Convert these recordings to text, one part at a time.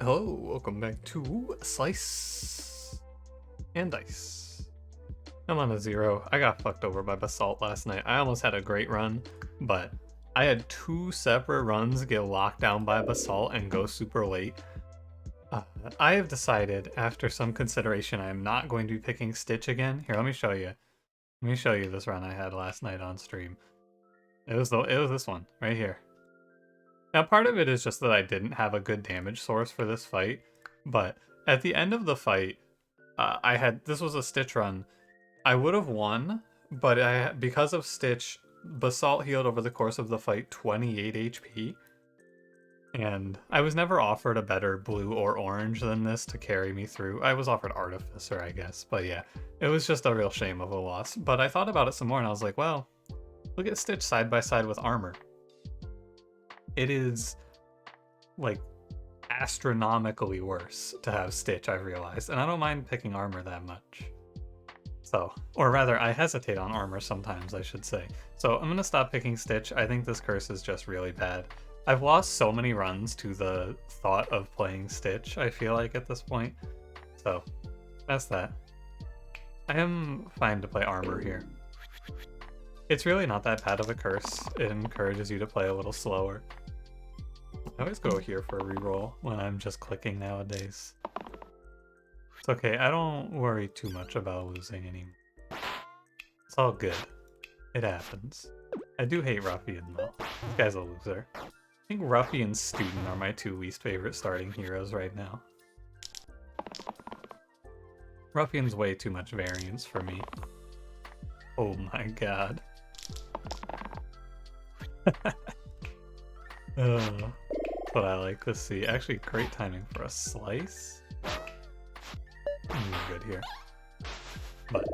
Hello, welcome back to Slice and Dice. I'm on a 0. I got fucked over by Basalt last night. I almost had a great run, but I had 2 separate runs get locked down by Basalt and go super late. I have decided, after some consideration, I am not going to be picking Stitch again. Here, let me show you. Let me show you this run I had last night on stream. It was this one, right here. Now, part of it is just that I didn't have a good damage source for this fight, but at the end of the fight, this was a Stitch run. I would have won, but because of Stitch, Basalt healed over the course of the fight 28 HP, and I was never offered a better blue or orange than this to carry me through. I was offered Artificer, I guess, but yeah, it was just a real shame of a loss. But I thought about it some more, and I was like, well, look at Stitch side by side with armor. It is like astronomically worse to have Stitch, I've realized, and I don't mind picking armor that much. So, or rather, I hesitate on armor sometimes, I should say. So I'm gonna stop picking Stitch. I think this curse is just really bad. I've lost so many runs to the thought of playing Stitch, I feel like, at this point. So, that's that. I am fine to play armor here. It's really not that bad of a curse. It encourages you to play a little slower. I always go here for a reroll when I'm just clicking nowadays. It's okay, I don't worry too much about losing anymore. It's all good. It happens. I do hate Ruffian though. This guy's a loser. I think Ruffy and Student are my 2 least favorite starting heroes right now. Ruffian's way too much variance for me. Oh my god. What I like to see. Actually, great timing for a slice. Good here. But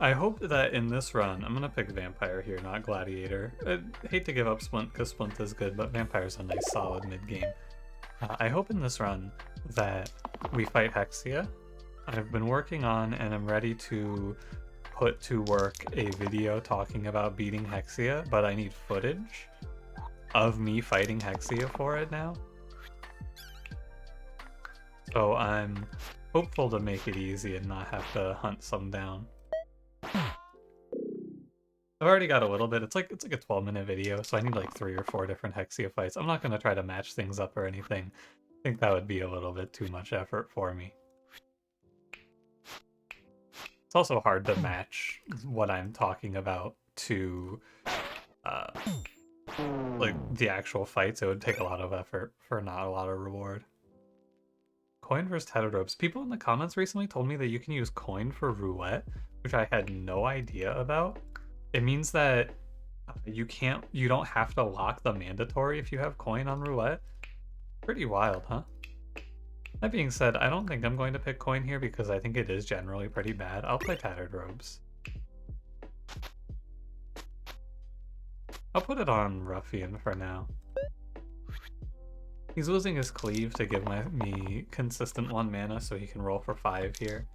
I hope that in this run, I'm gonna pick Vampire here, not Gladiator. I hate to give up Splint because Splint is good, but Vampire's a nice solid mid-game. I hope in this run that we fight Hexia. I've been working on and I'm ready to put to work a video talking about beating Hexia, but I need footage of me fighting Hexia for it now. So I'm hopeful to make it easy and not have to hunt some down. I've already got a little bit. It's like a 12-minute video, so I need like 3 or 4 different Hexia fights. I'm not going to try to match things up or anything. I think that would be a little bit too much effort for me. It's also hard to match what I'm talking about to like the actual fights. It would take a lot of effort for not a lot of reward. Coin versus tattered robes. People in the comments recently told me that you can use coin for roulette, which I had no idea about. It means that you don't have to lock the mandatory if you have coin on roulette. Pretty wild, huh? That being said, I don't think I'm going to pick coin here because I think it is generally pretty bad. I'll play tattered robes. I'll put it on Ruffian for now. He's losing his cleave to give me consistent 1 mana so he can roll for 5 here,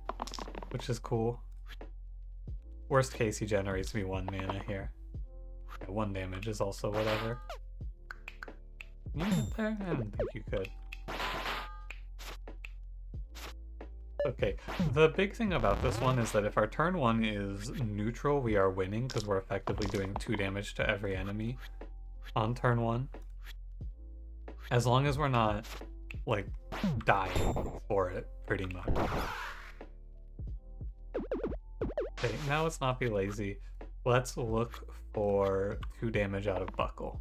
which is cool. Worst case, he generates me 1 mana here. Yeah, 1 damage is also whatever. Can you get there? I don't think you could. Okay, the big thing about this one is that if our turn 1 is neutral, we are winning because we're effectively doing 2 damage to every enemy on turn 1. As long as we're not, like, dying for it, pretty much. Okay, now let's not be lazy. Let's look for 2 damage out of Buckle.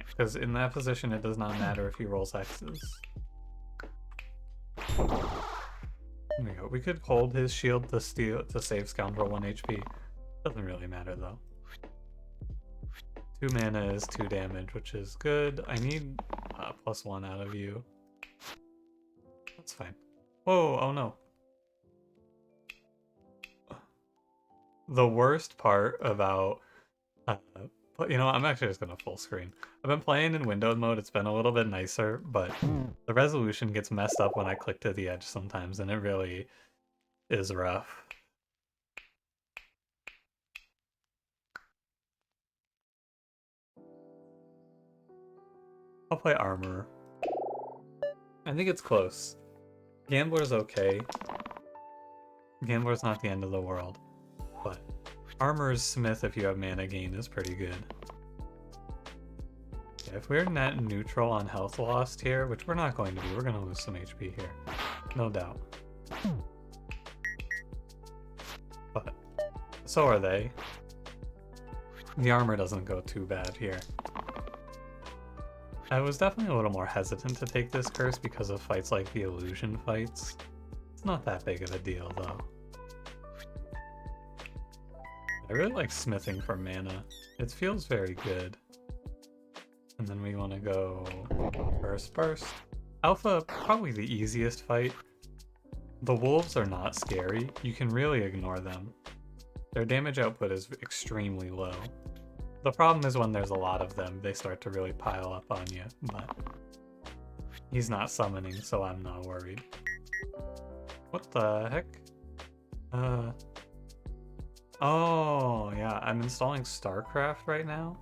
Because in that position, it does not matter if he rolls X's. There we go. We could hold his shield to save Scoundrel 1 HP. Doesn't really matter though. 2 mana is 2 damage, which is good. I need +1 out of you. That's fine. Whoa, oh no. The worst part about you know, I'm actually just gonna full screen. I've been playing in windowed mode, it's been a little bit nicer, but the resolution gets messed up when I click to the edge sometimes, and it really is rough. I'll play armor. I think it's close. Gambler's okay. Gambler's not the end of the world. But Armor's Smith, if you have mana gain, is pretty good. Yeah, if we're net neutral on health lost here, which we're not going to be, we're going to lose some HP here. No doubt. But so are they. The armor doesn't go too bad here. I was definitely a little more hesitant to take this curse because of fights like the illusion fights. It's not that big of a deal though. I really like smithing for mana. It feels very good. And then we want to go burst. Alpha, probably the easiest fight. The wolves are not scary. You can really ignore them. Their damage output is extremely low. The problem is when there's a lot of them, they start to really pile up on you, but he's not summoning, so I'm not worried. What the heck? Oh, yeah, I'm installing StarCraft right now.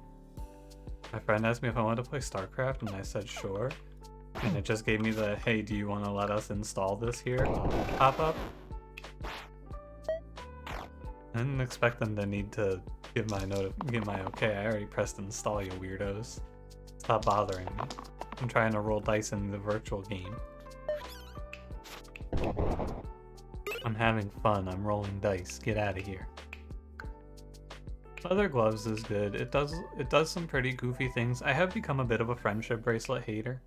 My friend asked me if I wanted to play StarCraft, and I said sure. And it just gave me the, hey, do you want to let us install this here pop up? I didn't expect them to need to give my okay. I already pressed install, you weirdos. Stop bothering me. I'm trying to roll dice in the virtual game. I'm having fun. I'm rolling dice. Get out of here. Leather gloves is good. It does some pretty goofy things. I have become a bit of a friendship bracelet hater.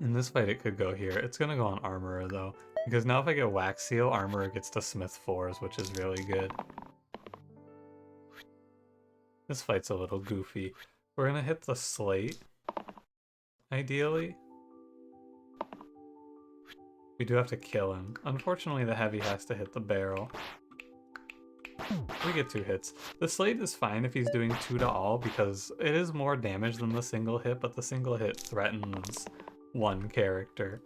In this fight, it could go here. It's gonna go on Armorer though, because now if I get Wax Seal, Armorer gets to Smith 4s, which is really good. This fight's a little goofy. We're gonna hit the slate, ideally. We do have to kill him. Unfortunately, the heavy has to hit the barrel. We get 2 hits. The slate is fine if he's doing 2 to all, because it is more damage than the single hit, but the single hit threatens 1 character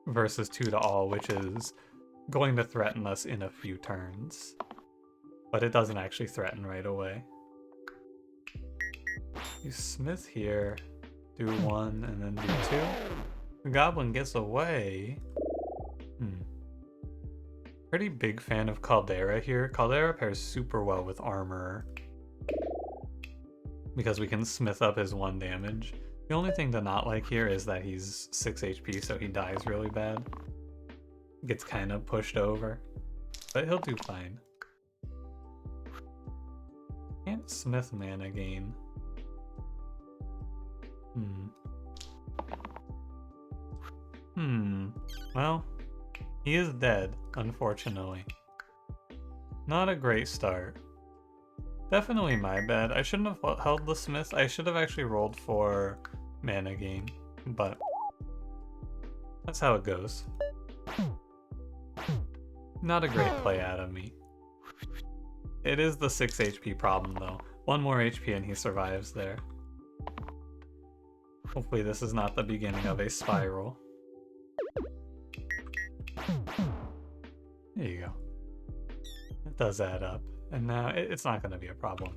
versus 2 to all, which is going to threaten us in a few turns. But it doesn't actually threaten right away. You smith here, do 1 and then do 2. The goblin gets away. Pretty big fan of Caldera here. Caldera pairs super well with Armor because we can smith up his 1 damage. The only thing to not like here is that he's 6 HP, so he dies really bad. Gets kind of pushed over, but he'll do fine. Can't smith mana gain. Well, he is dead, unfortunately. Not a great start. Definitely my bad. I shouldn't have held the smith. I should have actually rolled for mana gain, but that's how it goes. Not a great play out of me. It is the 6 HP problem though. 1 more HP and he survives there. Hopefully this is not the beginning of a spiral. There you go. It does add up. And now it's not going to be a problem.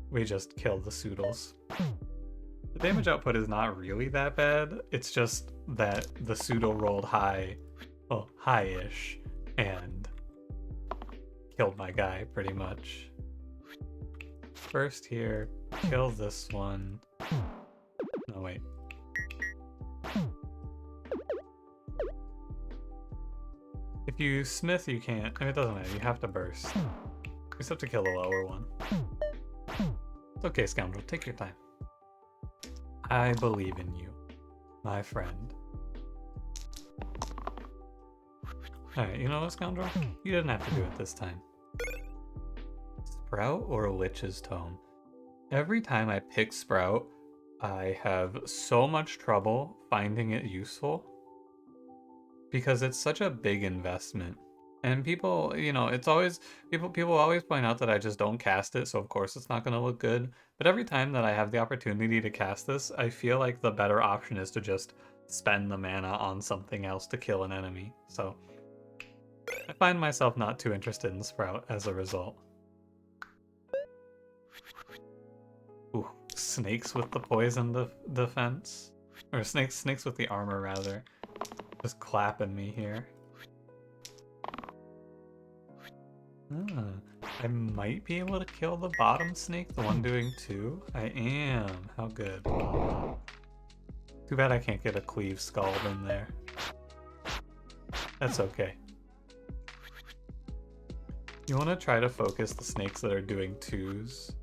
We just killed the Soodles. The damage output is not really that bad. It's just that the Pseudo rolled high, well, high-ish, and killed my guy pretty much. First here, kill this one. No, wait. If you smith, you can't. I mean, it doesn't matter. You have to burst. You just have to kill the lower one. It's okay, Scoundrel. Take your time. I believe in you, my friend. Alright, you know what, Scoundrel? You didn't have to do it this time. Sprout or Lich's Tome? Every time I pick Sprout, I have so much trouble finding it useful. Because it's such a big investment. And people, you know, it's always, people always point out that I just don't cast it, so of course it's not going to look good. But every time that I have the opportunity to cast this, I feel like the better option is to just spend the mana on something else to kill an enemy. So I find myself not too interested in Sprout as a result. Ooh, snakes with the poison defense. Or snakes with the armor, rather. Just clapping me here. I might be able to kill the bottom snake, the one doing 2. I am. How good. Too bad I can't get a cleave scald in there. That's okay. You want to try to focus the snakes that are doing 2s.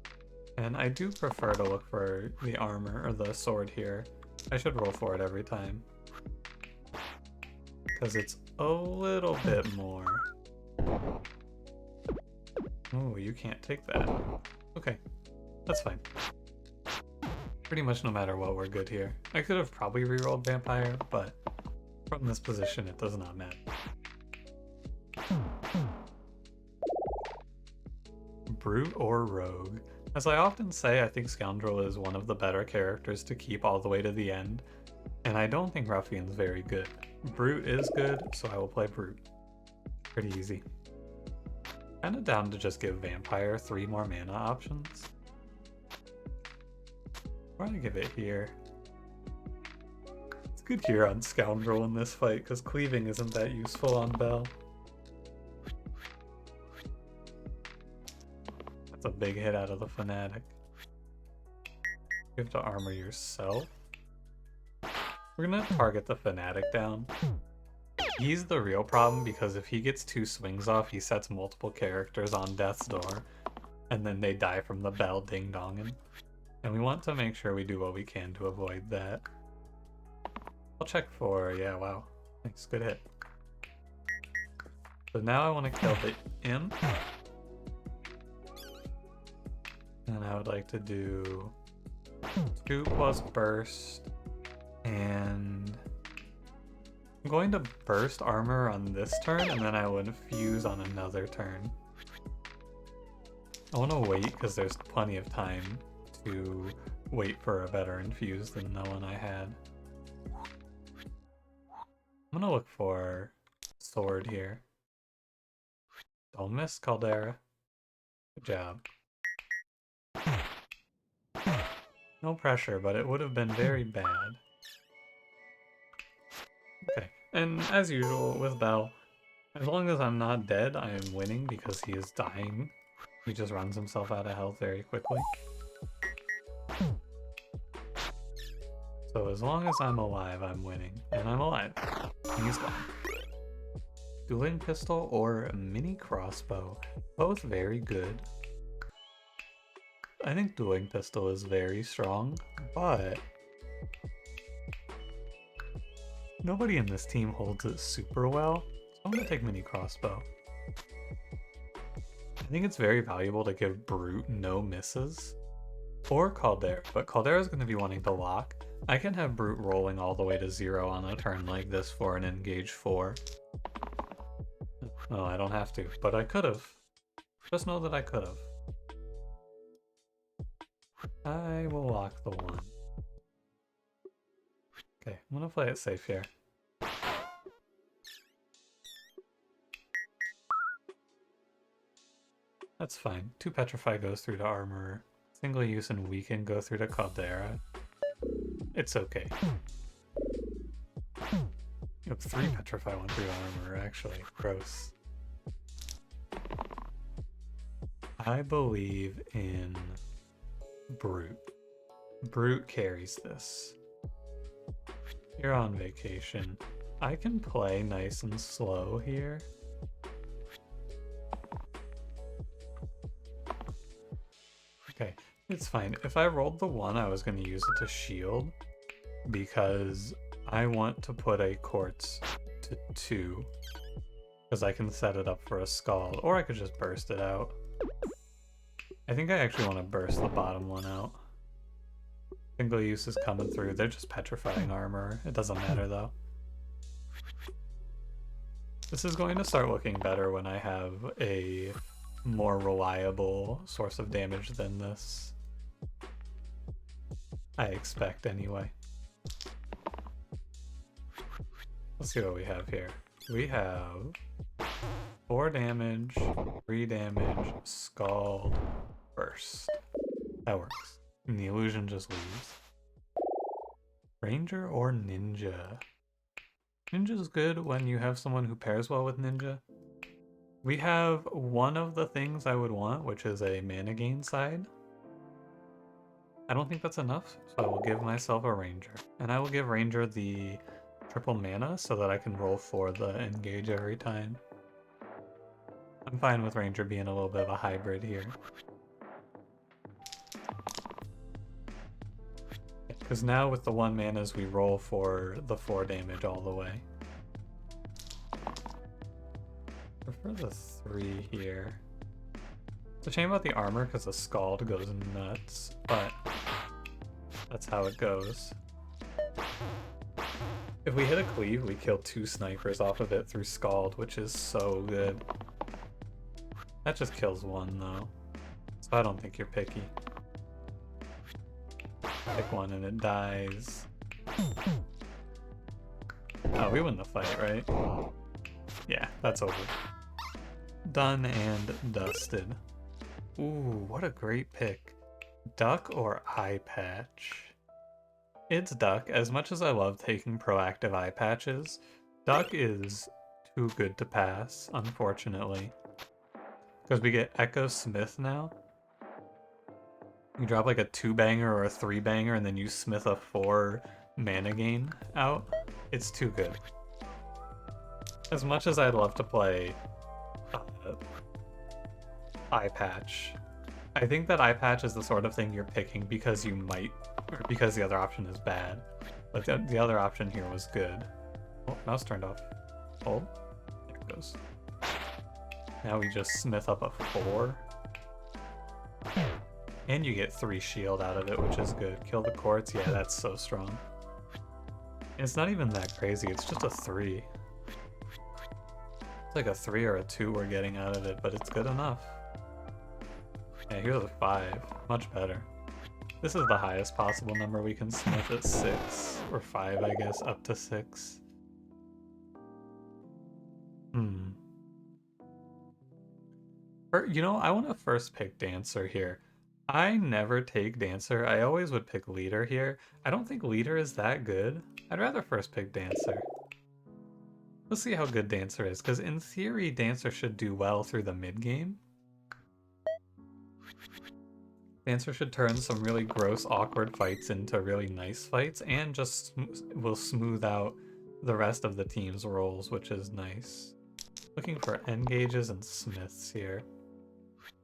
And I do prefer to look for the armor or the sword here. I should roll for it every time. Because it's a little bit more. Oh, you can't take that. Okay, that's fine. Pretty much no matter what, we're good here. I could have probably rerolled Vampire, but from this position, it does not matter. Brute or Rogue? As I often say, I think Scoundrel is one of the better characters to keep all the way to the end, and I don't think Ruffian's very good. Brute is good, so I will play Brute. Pretty easy. Kinda down to just give Vampire 3 more mana options. Why do I give it here? It's good here on Scoundrel in this fight, because cleaving isn't that useful on Bell. That's a big hit out of the Fanatic. You have to armor yourself. We're gonna target the Fanatic down. He's the real problem, because if he gets 2 swings off, he sets multiple characters on death's door, and then they die from the Bell ding-donging. And we want to make sure we do what we can to avoid that. I'll check for, yeah, wow. Nice, good hit. So now I want to kill the Imp. And I would like to do 2 plus burst, and I'm going to burst armor on this turn, and then I will infuse on another turn. I want to wait because there's plenty of time to wait for a better infuse than the one I had. I'm gonna look for sword here. Don't miss, Caldera. Good job. No pressure, but it would have been very bad. Okay, and as usual with Bell, as long as I'm not dead, I am winning because he is dying. He just runs himself out of health very quickly. So as long as I'm alive, I'm winning. And I'm alive. And he's gone. Dueling pistol or a mini crossbow. Both very good. I think dueling pistol is very strong, but nobody in this team holds it super well. So I'm gonna take mini crossbow. I think it's very valuable to give Brute no misses. Or Caldera, but Caldera's going to be wanting to lock. I can have Brute rolling all the way to 0 on a turn like this for an engage 4. No, I don't have to, but I could have. Just know that I could have. I will lock the 1. Okay, I'm going to play it safe here. That's fine. 2 Petrify goes through to armor. Single use and weaken go through to Caldera. It's okay. You have 3 Petrify went through armor, actually. Gross. I believe in Brute. Brute carries this. You're on vacation. I can play nice and slow here. Okay. It's fine. If I rolled the 1, I was going to use it to shield because I want to put a quartz to 2 because I can set it up for a scald, or I could just burst it out. I think I actually want to burst the bottom one out. Single use is coming through. They're just petrifying armor. It doesn't matter though. This is going to start looking better when I have a more reliable source of damage than this. I expect anyway. Let's see what we have here. We have 4 damage, 3 damage, scald, burst. That works. And the illusion just leaves. Ranger or Ninja? Ninja's good when you have someone who pairs well with Ninja. We have one of the things I would want, which is a mana gain side. I don't think that's enough, so I will give myself a Ranger. And I will give Ranger the triple mana so that I can roll for the engage every time. I'm fine with Ranger being a little bit of a hybrid here. Because now with the 1 manas we roll for the 4 damage all the way. Prefer the 3 here. It's a shame about the armor because the Scald goes nuts, but that's how it goes. If we hit a cleave, we kill 2 snipers off of it through Scald, which is so good. That just kills 1 though, so I don't think you're picky. Pick 1 and it dies. Oh, we win the fight, right? Yeah, that's over. Done and dusted. Ooh, what a great pick. Duck or eye patch? It's Duck. As much as I love taking proactive eye patches, Duck is too good to pass, unfortunately. Because we get Echo Smith now. You drop like a 2-banger or a 3-banger and then you smith a 4 mana gain out. It's too good. As much as I'd love to play eye patch, I think that eye patch is the sort of thing you're picking because you might, or because the other option is bad. But the other option here was good. Oh, mouse turned off. Hold. There it goes. Now we just smith up a 4. And you get 3 shield out of it, which is good. Kill the quartz, yeah, that's so strong. And it's not even that crazy, it's just a 3. It's like a 3 or a 2 we're getting out of it, but it's good enough. Yeah, here's a 5. Much better. This is the highest possible number we can smith at 6. Or 5, I guess, up to 6. You know, I want to first pick Dancer here. I never take Dancer. I always would pick Leader here. I don't think Leader is that good. I'd rather first pick Dancer. Let's see how good Dancer is, because in theory, Dancer should do well through the mid-game. Dancer should turn some really gross, awkward fights into really nice fights, and just will smooth out the rest of the team's rolls, which is nice. Looking for engages and smiths here.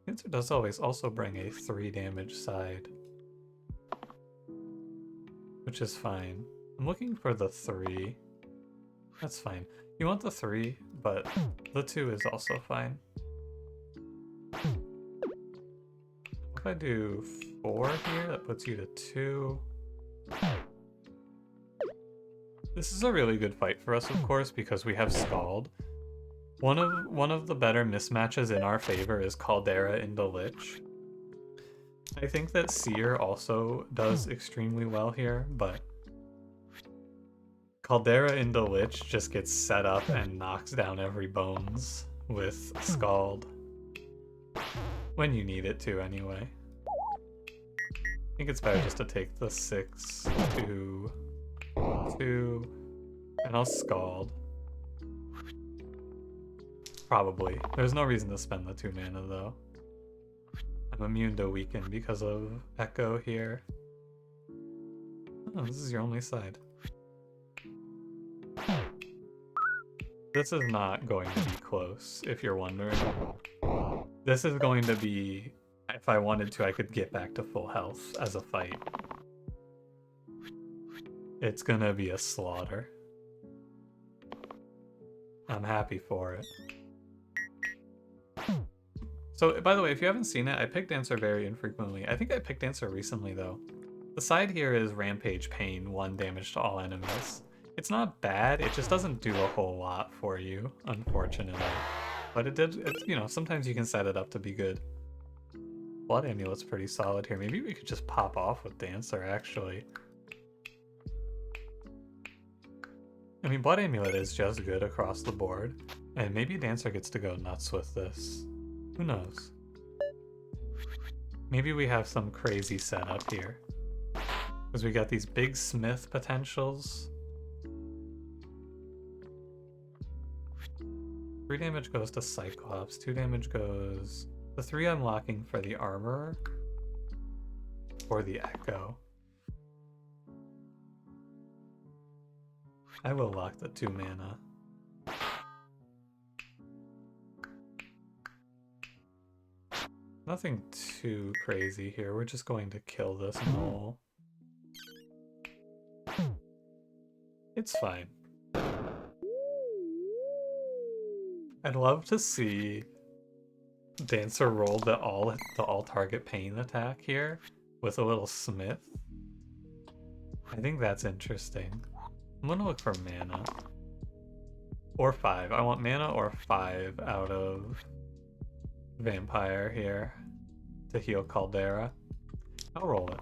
Dancer does always also bring a 3 damage side, which is fine. I'm looking for the 3. That's fine. You want the 3, but the 2 is also fine. If I do 4 here, that puts you to 2. This is a really good fight for us, of course, because we have Scald. One of the better mismatches in our favor is Caldera into Lich. I think that Seer also does extremely well here, but Caldera into Lich just gets set up and knocks down every bones with Scald. When you need it to, anyway. I think it's better just to take the 6 to 2, and I'll Scald. Probably. There's no reason to spend the 2 mana though. I'm immune to weaken because of Echo here. Oh, this is your only side. This is not going to be close, if you're wondering. This is going to be, if I wanted to, I could get back to full health as a fight. It's gonna be a slaughter. I'm happy for it. So, by the way, if you haven't seen it, I pick Dancer very infrequently. I think I picked Dancer recently, though. The side here is Rampage Pain, 1 damage to all enemies. It's not bad, it just doesn't do a whole lot for you, unfortunately. But you know, sometimes you can set it up to be good. Blood Amulet's pretty solid here. Maybe we could just pop off with Dancer, actually. I mean, Blood Amulet is just good across the board. And maybe Dancer gets to go nuts with this. Who knows? Maybe we have some crazy setup here. Because we got these big smith potentials. 3 damage goes to Cyclops, 2 damage goes... The 3 I'm locking for the Armorer. Or the Echo. I will lock the 2 mana. Nothing too crazy here, we're just going to kill this mole. It's fine. I'd love to see Dancer roll the all target pain attack here with a little smith. I think that's interesting. I'm gonna look for mana. Or 5. I want mana or 5 out of Vampire here to heal Caldera. I'll roll it.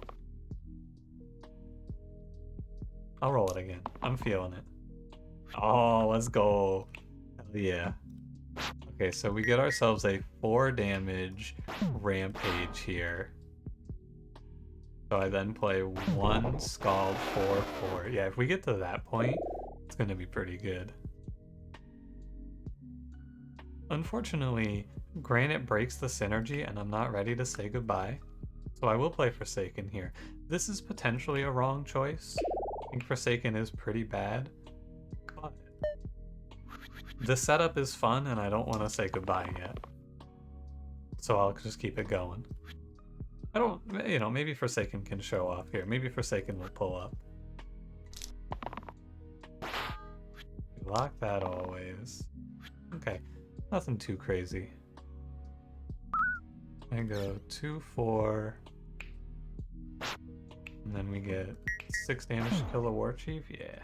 I'll roll it again. I'm feeling it. Oh, let's go. Hell yeah. Okay, so we get ourselves a 4 damage Rampage here. So I then play 1 Scald, 4/4. Yeah, if we get to that point, it's gonna be pretty good. Unfortunately, Granite breaks the synergy and I'm not ready to say goodbye. So I will play Forsaken here. This is potentially a wrong choice. I think Forsaken is pretty bad. But the setup is fun and I don't want to say goodbye yet. So I'll just keep it going. I don't, you know, maybe Forsaken can show off here. Maybe Forsaken will pull up. Lock that always. Okay, nothing too crazy. I go 2/4. And then we get 6 damage to kill the War Chief. Yeah.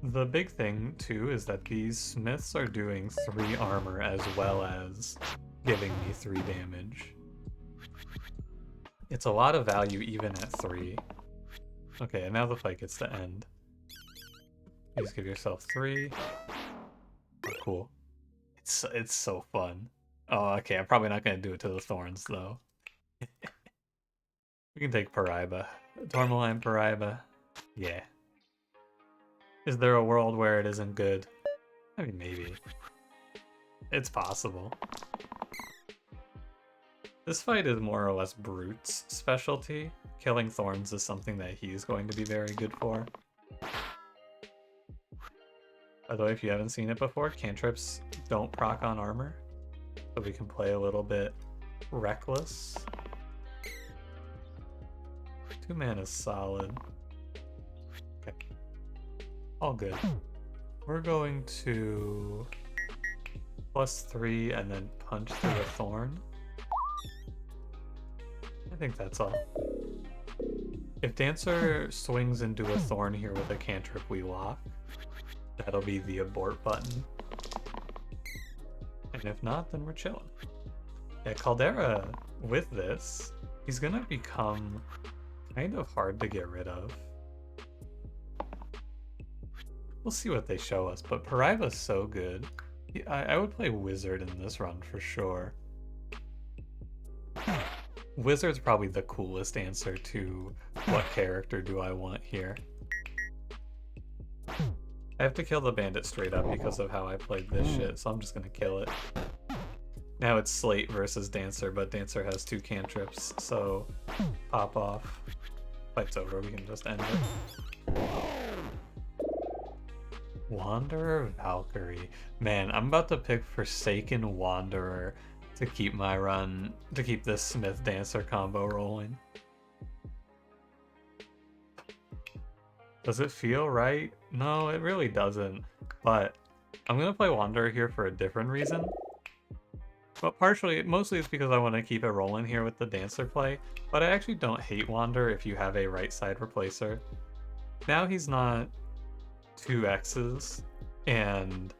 The big thing too is that these smiths are doing 3 armor as well as giving me 3 damage. It's a lot of value even at 3. Okay, and now the fight gets to end. You just give yourself 3. Oh, cool. It's so fun. Oh, okay, I'm probably not gonna do it to the Thorns though. We can take Paraiba. Tourmaline Paraiba. Yeah. Is there a world where it isn't good? I mean, maybe. It's possible. This fight is more or less Brute's specialty. Killing Thorns is something that he's going to be very good for. By the way, if you haven't seen it before, cantrips don't proc on armor. So we can play a little bit reckless. 2 mana is solid. Okay. All good. We're going to +3 and then punch through a Thorn. I think that's all. If Dancer swings into a Thorn here with a cantrip, we lock. That'll be the abort button. And if not, then we're chilling. Yeah, Caldera, with this, he's gonna become kind of hard to get rid of. We'll see what they show us, but Paraiba's so good. I would play Wizard in this run for sure. Wizard's probably the coolest answer to what character do I want here. I have to kill the bandit straight up because of how I played this shit, so I'm just gonna kill it. Now it's Slate versus Dancer, but Dancer has 2 cantrips, so pop off. Fight's over, we can just end it. Wanderer Valkyrie. Man, I'm about to pick Forsaken Wanderer to keep my run, to keep this Smith Dancer combo rolling. Does it feel right? No, it really doesn't. But I'm gonna play Wanderer here for a different reason. But mostly it's because I want to keep it rolling here with the Dancer play. But I actually don't hate Wanderer if you have a right side replacer. Now he's not 2 X's, and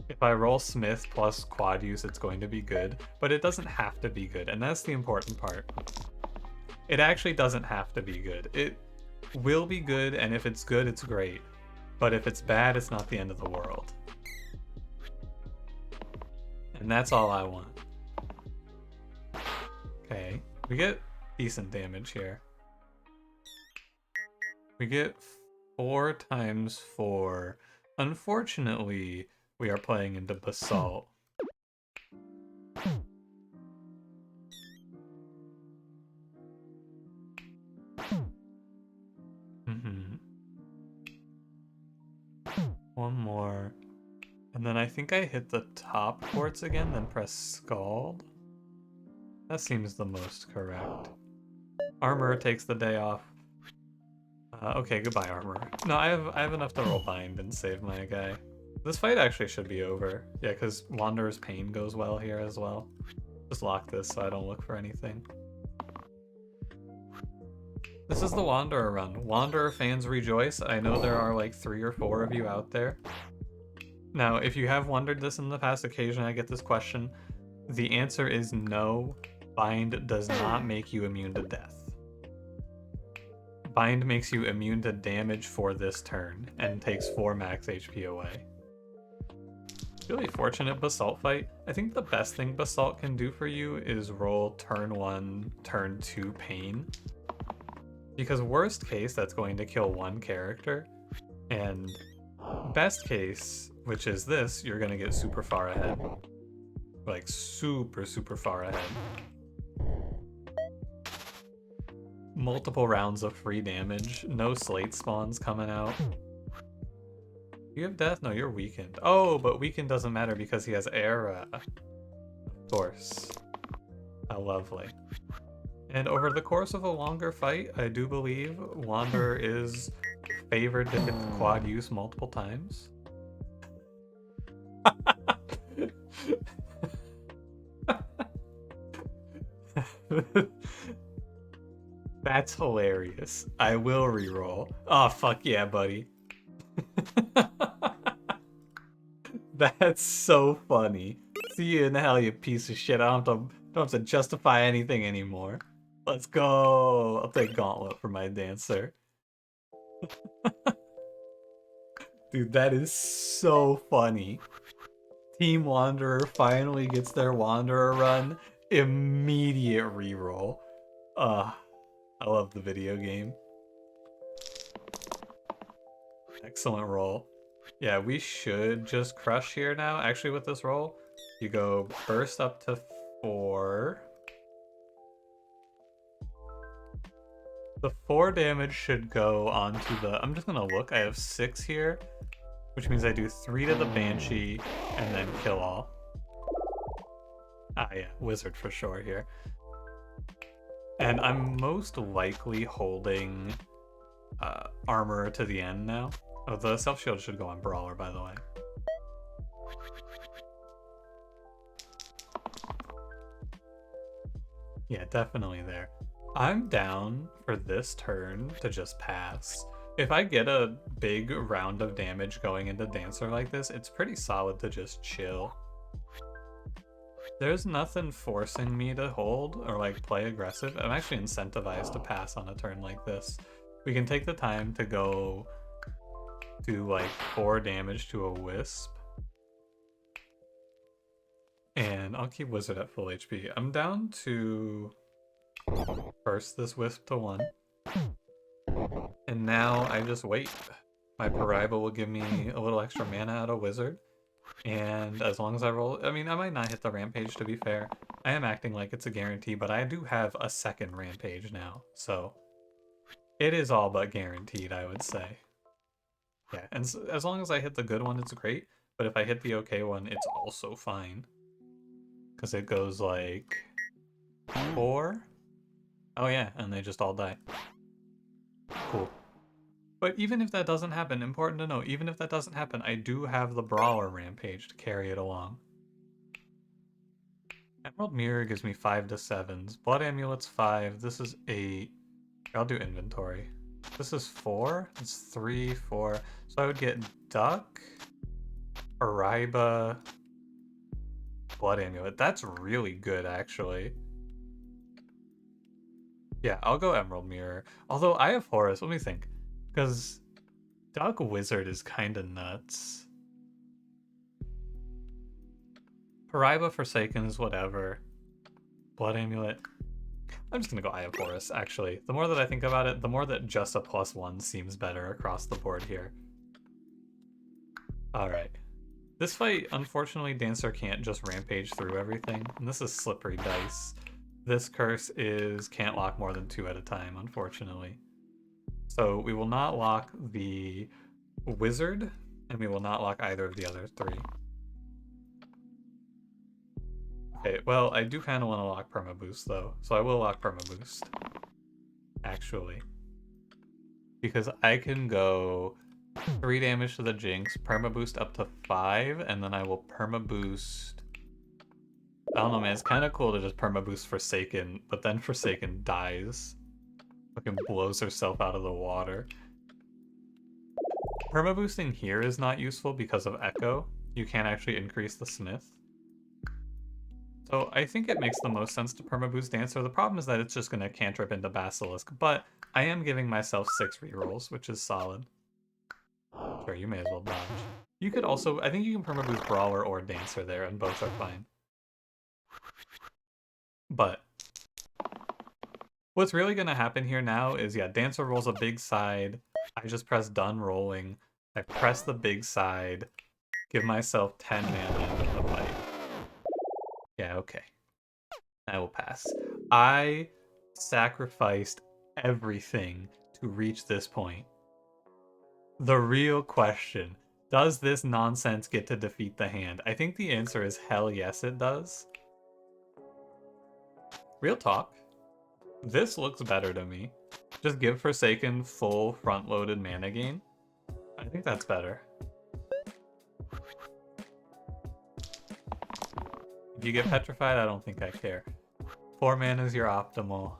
if I roll Smith plus quad use, it's going to be good, but it doesn't have to be good, and that's the important part. It actually doesn't have to be good. It will be good, and if it's good, it's great. But if it's bad, it's not the end of the world. And that's all I want. Okay, we get decent damage here. We get 4 times 4. Unfortunately, we are playing into Basalt. One more. And then I think I hit the top quartz again, then press Scald. That seems the most correct. Armor takes the day off. Okay, goodbye, Armor. No, I have enough to roll Bind and save my guy. This fight actually should be over. Yeah, because Wanderer's Pain goes well here as well. Just lock this so I don't look for anything. This is the Wanderer run. Wanderer fans rejoice. I know there are like 3 or 4 of you out there. Now, if you have wondered this in the past, occasionally I get this question. The answer is no. Bind does not make you immune to death. Bind makes you immune to damage for this turn and takes 4 max HP away. Really fortunate Basalt fight. I think the best thing Basalt can do for you is roll turn 1, turn 2 pain. Because worst case, that's going to kill 1 character. And best case, which is this, you're going to get super far ahead. Like super far ahead. Multiple rounds of free damage. No slate spawns coming out. You have death? No, you're weakened. Oh, but weakened doesn't matter because he has era. Of course. How lovely. And over the course of a longer fight, I do believe Wanderer is favored to hit the quad use multiple times. That's hilarious. I will reroll. Oh, fuck yeah, buddy. That's so funny. See you in hell, you piece of shit. I don't have to justify anything anymore. Let's go. I'll take Gauntlet for my dancer. Dude, that is so funny. Team Wanderer finally gets their Wanderer run. Immediate reroll. I love the video game. Excellent roll. Yeah, we should just crush here now. Actually, with this roll, you go burst up to 4. The 4 damage should go onto the... I'm just gonna look. I have 6 here, which means I do 3 to the Banshee and then kill all. Ah, yeah, Wizard for sure here. And I'm most likely holding Armor to the end now. Oh, the Self Shield should go on Brawler, by the way. Yeah, definitely there. I'm down for this turn to just pass. If I get a big round of damage going into Dancer like this, it's pretty solid to just chill. There's nothing forcing me to hold or like play aggressive. I'm actually incentivized to pass on a turn like this. We can take the time to go do like 4 damage to a Wisp. And I'll keep Wizard at full HP. I'm down to burst this Wisp to 1. And now I just wait. My Pariba will give me a little extra mana out of Wizard. And as long as I roll... I mean, I might not hit the Rampage, to be fair. I am acting like it's a guarantee, but I do have a second Rampage now. So it is all but guaranteed, I would say. Yeah, and as long as I hit the good one, it's great. But if I hit the okay one, it's also fine. Because it goes like 4. Oh yeah, and they just all die. Cool. But even if that doesn't happen, important to know, even if that doesn't happen, I do have the Brawler Rampage to carry it along. Emerald Mirror gives me 5 to 7s. Blood Amulet's 5. This is 8. I'll do inventory. This is 4. It's 3, 4. So I would get Duck, Pariba, Blood Amulet. That's really good, actually. Yeah, I'll go Emerald Mirror. Although I have Horus. Let me think. Because Duck Wizard is kind of nuts. Pariba, Forsaken is whatever. Blood Amulet. I'm just gonna go Ioporus, actually. The more that I think about it, the more that just a +1 seems better across the board here. Alright. This fight, unfortunately, Dancer can't just rampage through everything, and this is slippery dice. This curse is can't lock more than 2 at a time, unfortunately. So we will not lock the wizard, and we will not lock either of the other 3. Okay, well, I do kind of want to lock Perma Boost, though, so I will lock Perma Boost. Actually. Because I can go 3 damage to the Jinx, Perma Boost up to 5, and then I will Perma Boost. I don't know, man, it's kind of cool to just Perma Boost Forsaken, but then Forsaken dies. Fucking blows herself out of the water. Perma boosting here is not useful because of Echo. You can't actually increase the Smith. So I think it makes the most sense to perma boost Dancer. The problem is that it's just going to cantrip into Basilisk, but I am giving myself 6 rerolls, which is solid. Sure, you may as well dodge. You could also, I think you can perma boost Brawler or Dancer there, and both are fine. But what's really going to happen here now is, yeah, Dancer rolls a big side. I just press done rolling. I press the big side, give myself 10 mana into the fight. Yeah, okay. I will pass. I sacrificed everything to reach this point. The real question, does this nonsense get to defeat the hand? I think the answer is hell yes, it does. Real talk. This looks better to me. Just give Forsaken full front-loaded mana gain. I think that's better. If you get petrified, I don't think I care. 4 mana is your optimal.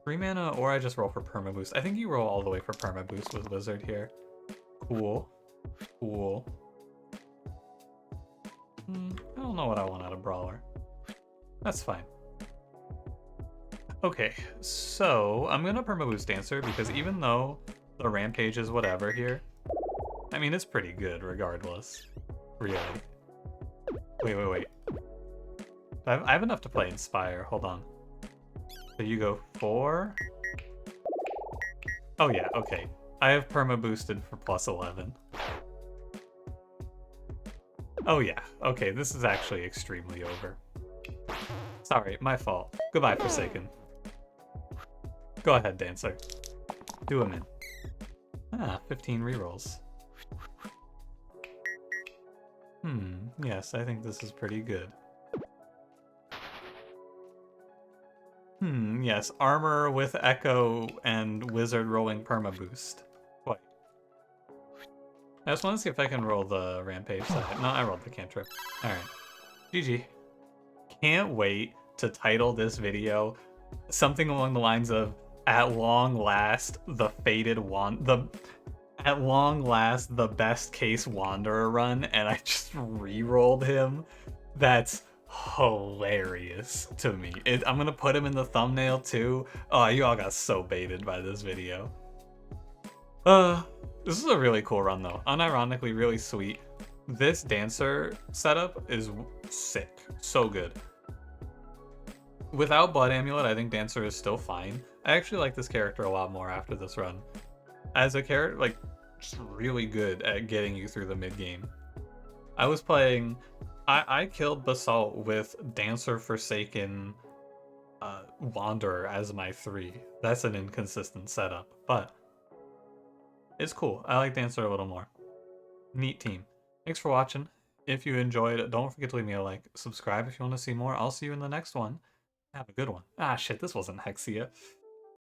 3 mana, or I just roll for perma boost. I think you roll all the way for perma boost with Wizard here. Cool. Cool. I don't know what I want out of Brawler. That's fine. Okay, so I'm gonna perma boost Dancer because even though the Rampage is whatever here, I mean, it's pretty good regardless. Really. Wait. I have enough to play Inspire. Hold on. So you go 4. Oh yeah, okay. I have perma boosted for +11. Oh yeah, okay, this is actually extremely over. Sorry, my fault. Goodbye, Forsaken. Go ahead, Dancer. Do him in. Ah, 15 rerolls. Yes, I think this is pretty good. Yes, armor with Echo and Wizard rolling perma boost. Wait. I just want to see if I can roll the Rampage side. No, I rolled the cantrip. Alright. GG. Can't wait to title this video something along the lines of at long last the at long last the best case Wanderer run, and I just re-rolled him. That's hilarious to me. I'm gonna put him in the thumbnail too. Oh, you all got so baited by this video. This is a really cool run though. Unironically really sweet. This Dancer setup is sick. So good. Without Blood Amulet, I think Dancer is still fine. I actually like this character a lot more after this run. As a character, like, just really good at getting you through the mid-game. I was playing... I killed Basalt with Dancer, Forsaken, Wanderer as my 3. That's an inconsistent setup, but it's cool. I like Dancer a little more. Neat team. Thanks for watching. If you enjoyed, don't forget to leave me a like. Subscribe if you want to see more. I'll see you in the next one. Have a good one. Ah, shit, this wasn't Hexia.